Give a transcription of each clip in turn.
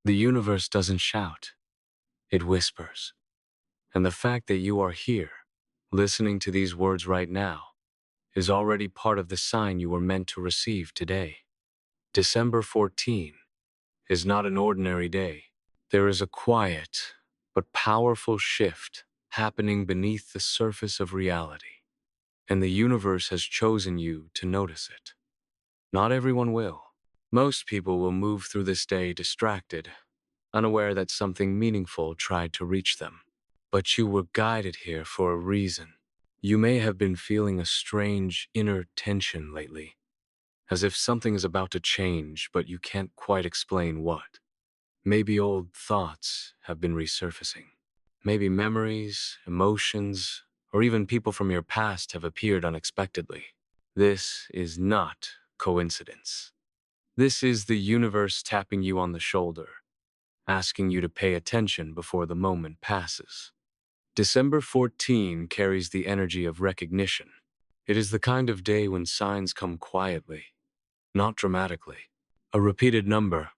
The universe doesn't shout, it whispers. And the fact that you are here, listening to these words right now, is already part of the sign you were meant to receive today. December 14 is not an ordinary day. There is a quiet but powerful shift happening beneath the surface of reality, and the universe has chosen you to notice it. Not everyone will. Most people will move through this day distracted, unaware that something meaningful tried to reach them. But you were guided here for a reason. You may have been feeling a strange inner tension lately, as if something is about to change, but you can't quite explain what. Maybe old thoughts have been resurfacing. Maybe memories, emotions, or even people from your past have appeared unexpectedly. This is not coincidence. This is the universe tapping you on the shoulder, asking you to pay attention before the moment passes. December 14 carries the energy of recognition. It is the kind of day when signs come quietly, not dramatically. A repeated number,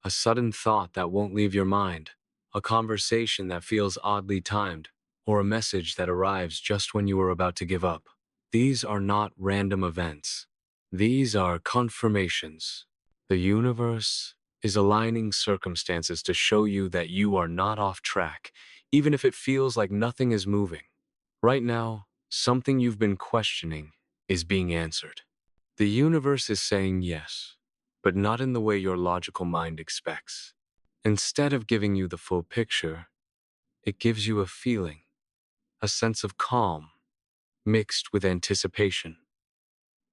a sudden thought that won't leave your mind, a conversation that feels oddly timed, or a message that arrives just when you are about to give up. These are not random events. These are confirmations. The universe is aligning circumstances to show you that you are not off track, even if it feels like nothing is moving. Right now, something you've been questioning is being answered. The universe is saying yes, but not in the way your logical mind expects. Instead of giving you the full picture, it gives you a feeling, a sense of calm, mixed with anticipation,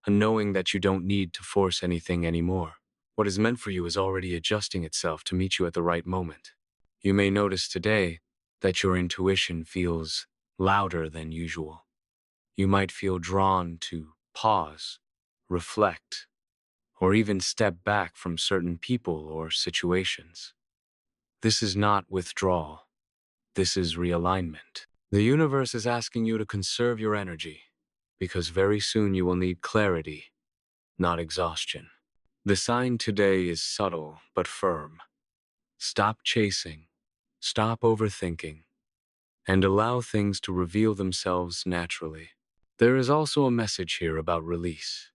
a knowing that you don't need to force anything anymore. What is meant for you is already adjusting itself to meet you at the right moment. You may notice today that your intuition feels louder than usual. You might feel drawn to pause, reflect, or even step back from certain people or situations. This is not withdrawal. This is realignment. The universe is asking you to conserve your energy, because very soon you will need clarity, not exhaustion. The sign today is subtle but firm. Stop chasing, stop overthinking, and allow things to reveal themselves naturally. There is also a message here about release.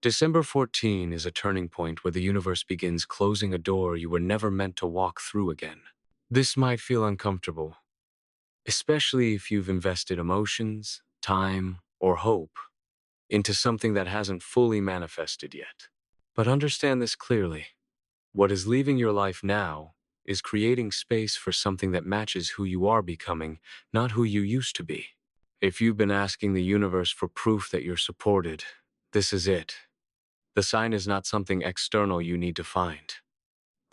December 14 is a turning point where the universe begins closing a door you were never meant to walk through again. This might feel uncomfortable, especially if you've invested emotions, time, or hope into something that hasn't fully manifested yet. But understand this clearly. What is leaving your life now is creating space for something that matches who you are becoming, not who you used to be. If you've been asking the universe for proof that you're supported, this is it. The sign is not something external you need to find.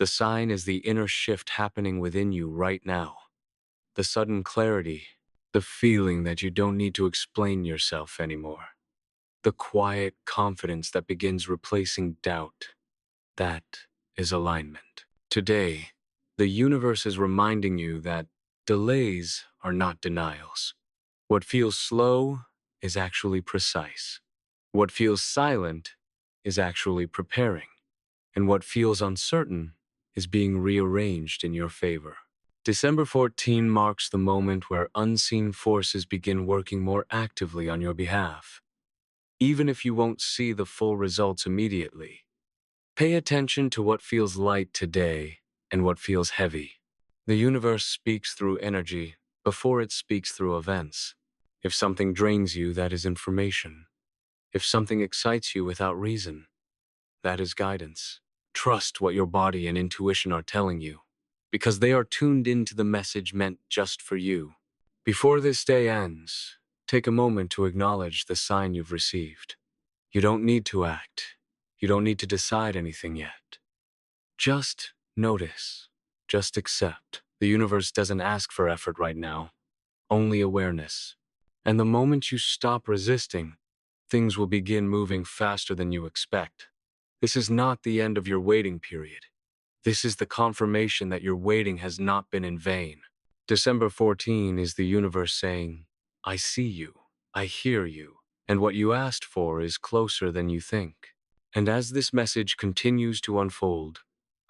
The sign is the inner shift happening within you right now. The sudden clarity, the feeling that you don't need to explain yourself anymore. The quiet confidence that begins replacing doubt. That is alignment. Today, the universe is reminding you that delays are not denials. What feels slow is actually precise. What feels silent is actually preparing. And what feels uncertain is being rearranged in your favor. December 14 marks the moment where unseen forces begin working more actively on your behalf. Even if you won't see the full results immediately, pay attention to what feels light today and what feels heavy. The universe speaks through energy before it speaks through events. If something drains you, that is information. If something excites you without reason, that is guidance. Trust what your body and intuition are telling you, because they are tuned into the message meant just for you. Before this day ends, take a moment to acknowledge the sign you've received. You don't need to act. You don't need to decide anything yet. Just notice. Just accept. The universe doesn't ask for effort right now, only awareness. And the moment you stop resisting, things will begin moving faster than you expect. This is not the end of your waiting period. This is the confirmation that your waiting has not been in vain. December 14 is the universe saying, I see you, I hear you, and what you asked for is closer than you think. And as this message continues to unfold,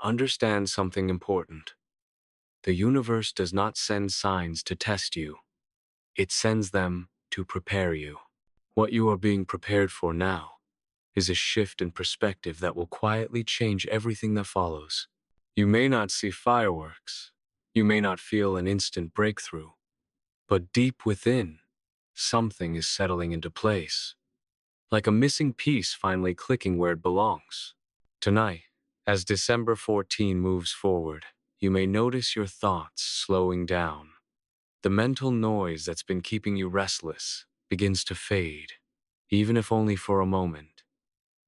understand something important. The universe does not send signs to test you. It sends them to prepare you. What you are being prepared for now is a shift in perspective that will quietly change everything that follows. You may not see fireworks. You may not feel an instant breakthrough. But deep within, something is settling into place, like a missing piece finally clicking where it belongs. Tonight, as December 14 moves forward, you may notice your thoughts slowing down. The mental noise that's been keeping you restless begins to fade, even if only for a moment.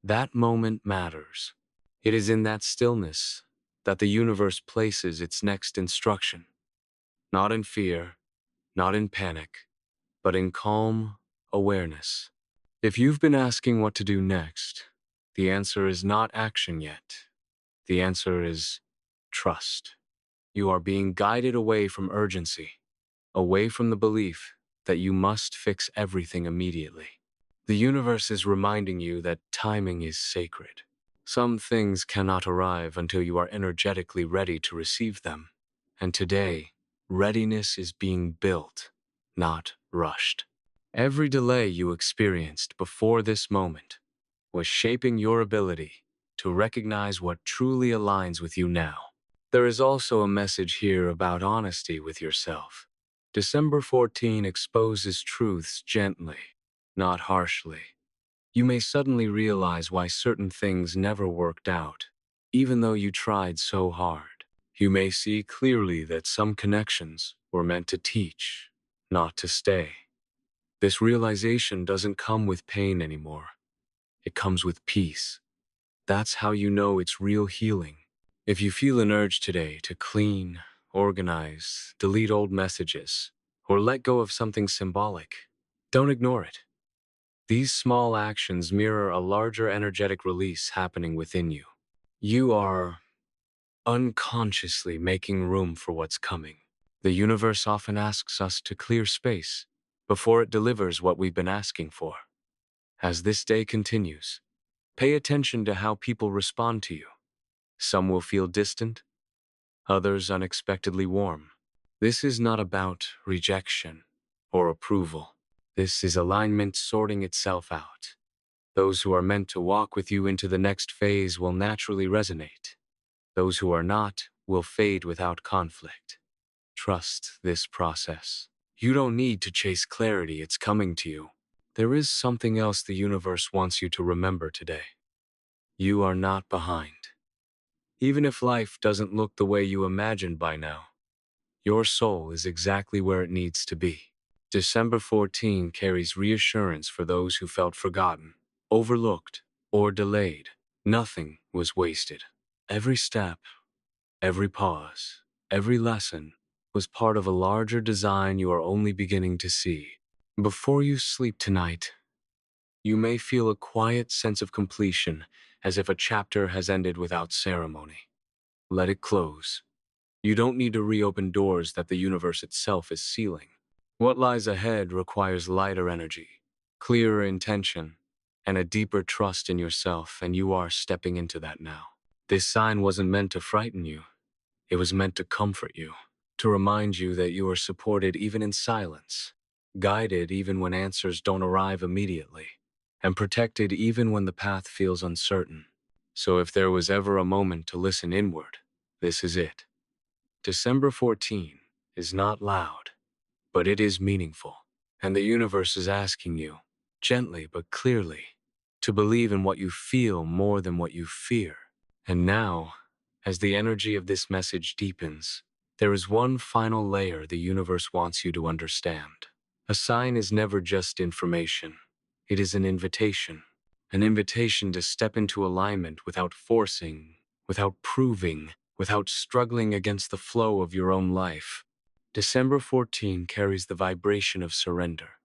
That moment matters. It is in that stillness that the universe places its next instruction. Not in fear, not in panic, but in calm awareness. If you've been asking what to do next, the answer is not action yet. The answer is trust. You are being guided away from urgency, away from the belief that you must fix everything immediately. The universe is reminding you that timing is sacred. Some things cannot arrive until you are energetically ready to receive them. And today, readiness is being built, not rushed. Every delay you experienced before this moment was shaping your ability to recognize what truly aligns with you now. There is also a message here about honesty with yourself. December 14 exposes truths gently, not harshly. You may suddenly realize why certain things never worked out, even though you tried so hard. You may see clearly that some connections were meant to teach, not to stay. This realization doesn't come with pain anymore. It comes with peace. That's how you know it's real healing. If you feel an urge today to clean, organize, delete old messages, or let go of something symbolic, don't ignore it. These small actions mirror a larger energetic release happening within you. You are unconsciously making room for what's coming. The universe often asks us to clear space before it delivers what we've been asking for. As this day continues, pay attention to how people respond to you. Some will feel distant, others unexpectedly warm. This is not about rejection or approval. This is alignment sorting itself out. Those who are meant to walk with you into the next phase will naturally resonate. Those who are not will fade without conflict. Trust this process. You don't need to chase clarity, it's coming to you. There is something else the universe wants you to remember today. You are not behind. Even if life doesn't look the way you imagined by now, your soul is exactly where it needs to be. December 14 carries reassurance for those who felt forgotten, overlooked, or delayed. Nothing was wasted. Every step, every pause, every lesson was part of a larger design you are only beginning to see. Before you sleep tonight, you may feel a quiet sense of completion, as if a chapter has ended without ceremony. Let it close. You don't need to reopen doors that the universe itself is sealing. What lies ahead requires lighter energy, clearer intention, and a deeper trust in yourself, and you are stepping into that now. This sign wasn't meant to frighten you. It was meant to comfort you, to remind you that you are supported even in silence, guided even when answers don't arrive immediately, and protected even when the path feels uncertain. So if there was ever a moment to listen inward, this is it. December 14 is not loud, but it is meaningful. And the universe is asking you, gently but clearly, to believe in what you feel more than what you fear. And now, as the energy of this message deepens, there is one final layer the universe wants you to understand. A sign is never just information. It is an invitation to step into alignment without forcing, without proving, without struggling against the flow of your own life. December 14 carries the vibration of surrender,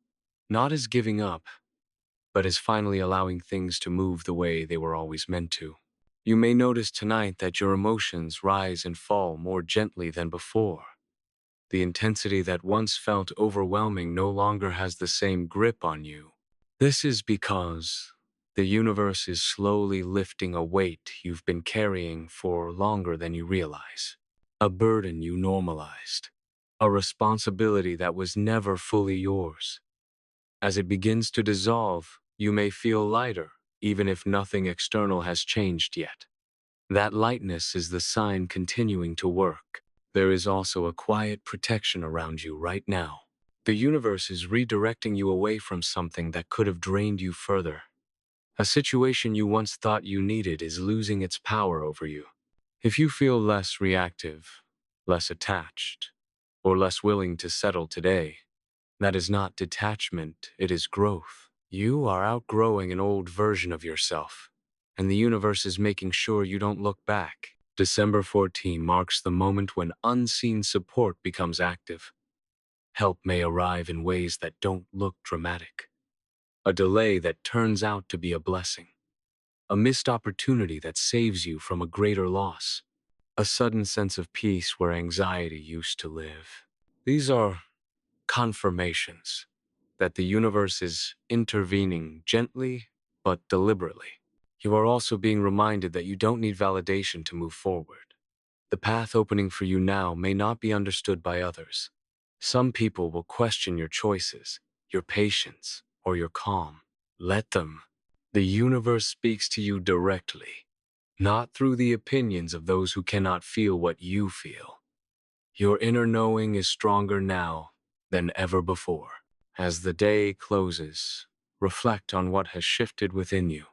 not as giving up, but as finally allowing things to move the way they were always meant to. You may notice tonight that your emotions rise and fall more gently than before. The intensity that once felt overwhelming no longer has the same grip on you. This is because The universe is slowly lifting a weight you've been carrying for longer than you realize. A burden you normalized. A responsibility that was never fully yours. As it begins to dissolve, you may feel lighter, even if nothing external has changed yet. That lightness is the sign continuing to work. There is also a quiet protection around you right now. The universe is redirecting you away from something that could have drained you further. A situation you once thought you needed is losing its power over you. If you feel less reactive, less attached, or less willing to settle today, that is not detachment, it is growth. You are outgrowing an old version of yourself, and the universe is making sure you don't look back. December 14 marks the moment when unseen support becomes active. Help may arrive in ways that don't look dramatic. A delay that turns out to be a blessing. A missed opportunity that saves you from a greater loss. A sudden sense of peace where anxiety used to live. These are confirmations that the universe is intervening gently but deliberately. You are also being reminded that you don't need validation to move forward. The path opening for you now may not be understood by others. Some people will question your choices, your patience, or your calm. Let them. The universe speaks to you directly, not through the opinions of those who cannot feel what you feel. Your inner knowing is stronger now than ever before. As the day closes, reflect on what has shifted within you,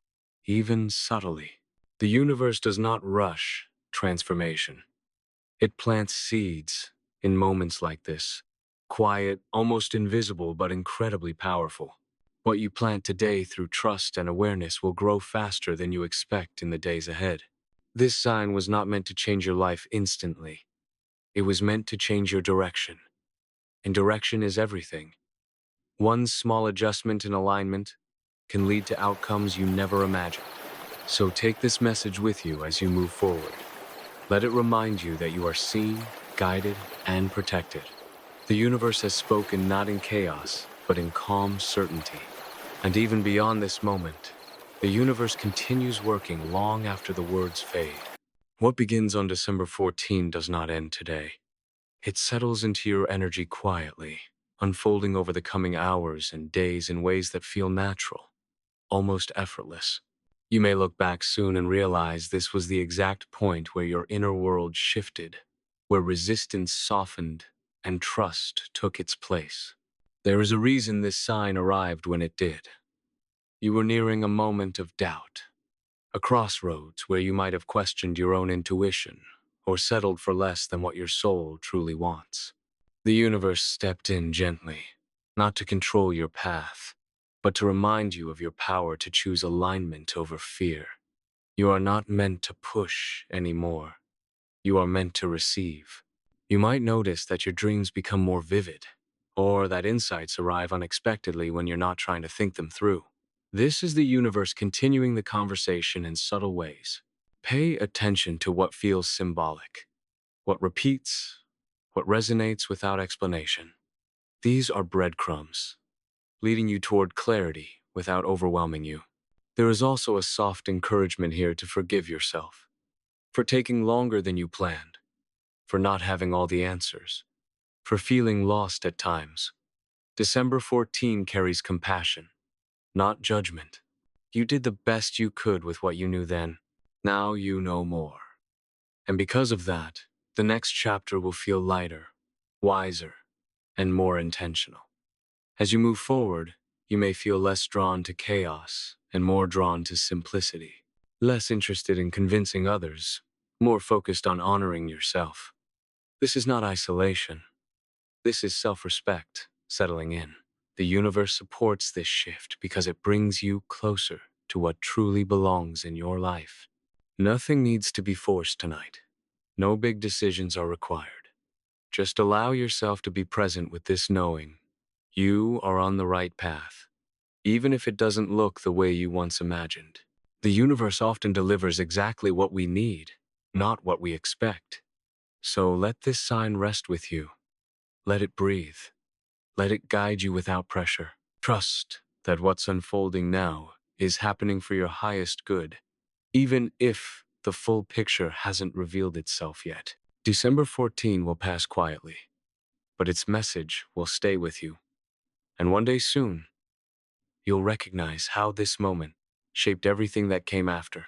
even subtly. The universe does not rush transformation. It plants seeds in moments like this, quiet, almost invisible, but incredibly powerful. What you plant today through trust and awareness will grow faster than you expect in the days ahead. This sign was not meant to change your life instantly. It was meant to change your direction. And direction is everything. One small adjustment in alignment can lead to outcomes you never imagined. So take this message with you as you move forward. Let it remind you that you are seen, guided, and protected. The universe has spoken not in chaos, but in calm certainty. And even beyond this moment, the universe continues working long after the words fade. What begins on December 14 does not end today. It settles into your energy quietly, unfolding over the coming hours and days in ways that feel natural, almost effortless. You may look back soon and realize this was the exact point where your inner world shifted, where resistance softened and trust took its place. There is a reason this sign arrived when it did. You were nearing a moment of doubt, a crossroads where you might have questioned your own intuition or settled for less than what your soul truly wants. The universe stepped in gently, not to control your path, but to remind you of your power to choose alignment over fear. You are not meant to push anymore. You are meant to receive. You might notice that your dreams become more vivid, or that insights arrive unexpectedly when you're not trying to think them through. This is the universe continuing the conversation in subtle ways. Pay attention to what feels symbolic, what repeats, what resonates without explanation. These are breadcrumbs, leading you toward clarity without overwhelming you. There is also a soft encouragement here to forgive yourself, for taking longer than you planned, for not having all the answers, for feeling lost at times. December 14 carries compassion, not judgment. You did the best you could with what you knew then. Now you know more. And because of that, the next chapter will feel lighter, wiser, and more intentional. As you move forward, you may feel less drawn to chaos and more drawn to simplicity, less interested in convincing others, more focused on honoring yourself. This is not isolation. This is self-respect settling in. The universe supports this shift because it brings you closer to what truly belongs in your life. Nothing needs to be forced tonight. No big decisions are required. Just allow yourself to be present with this knowing. You are on the right path, even if it doesn't look the way you once imagined. The universe often delivers exactly what we need, not what we expect. So let this sign rest with you. Let it breathe. Let it guide you without pressure. Trust that what's unfolding now is happening for your highest good, even if the full picture hasn't revealed itself yet. December 14 will pass quietly, but its message will stay with you. And one day soon, you'll recognize how this moment shaped everything that came after.